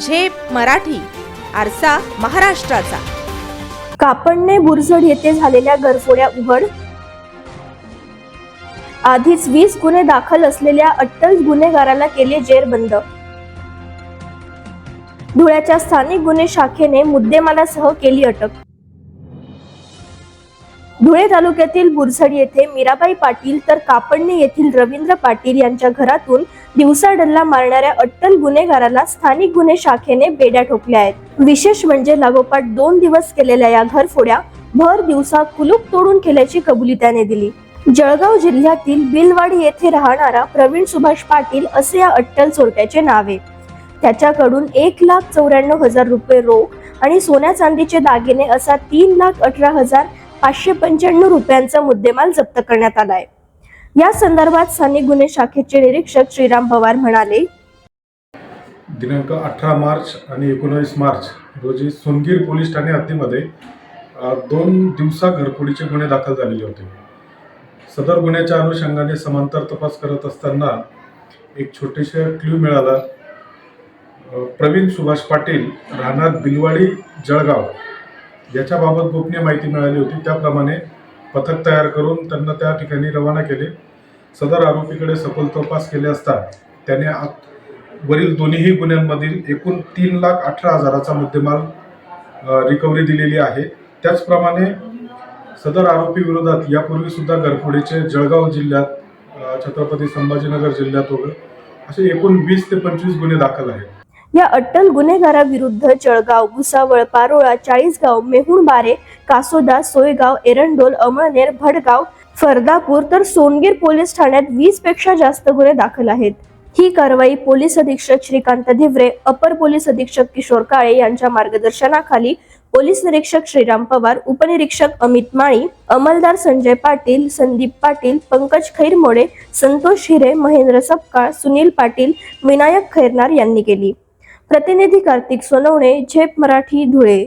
झेप मराठी, आरसा महाराष्ट्राचा. कापडणे बुरसड येथे झालेल्या घरफोड्या उघड. आधीच 20 गुन्हे दाखल असलेल्या अट्टल गुन्हेगाराला केले जेरबंद. धुळ्याच्या स्थानिक गुन्हे शाखेने मुद्देमालासह केली अटक. धुळे तालुक्यातील बुरसड येथे मीराबाई पाटील तर कापडणे येथील रवींद्र पाटील यांच्या घरातून दिवसाडल्ला मारणाऱ्या अट्टल गुन्हेगाराला स्थानिक गुन्हे शाखेने बेड्या ठोकल्या आहेत. विशेष म्हणजे लागोपाठ 2 दिवस केलेल्या या घरफोड्या भर दिवसा कुलूप तोडून केल्याची कबुली त्याने दिली. जळगाव जिल्ह्यातील बिलवाडी येथे राहणारा प्रवीण सुभाष पाटील असे या अट्टल चोरट्याचे नाव आहे. त्याच्याकडून 1,94,000 रुपये रोख आणि सोन्या चांदीचे दागिने असा 3,18,595 रुपयांचा मुद्देमाल जप्त करण्यात आला आहे. या संदर्भात स्थानिक गुन्हे शाखेचे निरीक्षक श्रीराम पवार म्हणाले, दिनांक 18 मार्च आणि 19 मार्च रोजी सोनगीर पोलीस ठाणे हद्दीमध्ये 2 दिवसा घरफोडीचे गुन्हे दाखल झालेले होते. सदर गुन्ह्याच्या अनुषंगाने समांतर तपास करत असताना एक छोटेसा क्ल्यू मिळाला. प्रवीण सुभाष पाटील राहणार बिलवाडी जळगाव याच्याबाबत गोपनीय माहिती मिळाली होती. त्याप्रमाणे पथक तयार करून त्यांना त्या ठिकाणी रवाना केले. सदर आरोपीकडे सखोल तपास केले असता त्याने वरील दोन्ही गुन्ह्यांमधील एकूण 3,18,000चा मुद्देमाल रिकव्हरी दिलेली आहे. त्याचप्रमाणे सदर आरोपी विरोधात यापूर्वी सुद्धा घरफोडीचे जळगाव जिल्ह्यात, छत्रपती संभाजीनगर जिल्ह्यात वगैरे असे एकूण 20 ते 25 गुन्हे दाखल आहेत. या अट्टल गुन्हेगाराविरुद्ध जळगाव, भुसावळ, पारोळा, चाळीसगाव, मेहुणबारे, कासोदा, सोयगाव, एरंडोल, अमळनेर, भडगाव, फरदापूर तर सोनगीर पोलीस ठाण्यात 20 पेक्षा जास्त गुन्हे दाखल आहेत. ही कारवाई पोलीस अधीक्षक श्रीकांत धिवरे, अपर पोलीस अधीक्षक किशोर काळे यांच्या मार्गदर्शनाखाली पोलीस निरीक्षक श्रीराम पवार, उपनिरीक्षक अमित माळी, अंमलदार संजय पाटील, संदीप पाटील, पंकज खैरमोडे, संतोष हिरे, महेंद्र सपकाळ, सुनील पाटील, विनायक खैरनार यांनी केली. प्रतिनिधी कार्तिक सोनवणे, झेप मराठी, धुळे.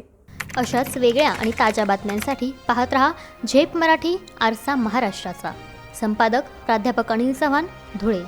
अशाच वेगळ्या आणि ताज्या बातम्यांसाठी पाहत रहा झेप मराठी, आरसा महाराष्ट्राचा. संपादक प्राध्यापक अनिल चव्हाण, धुळे.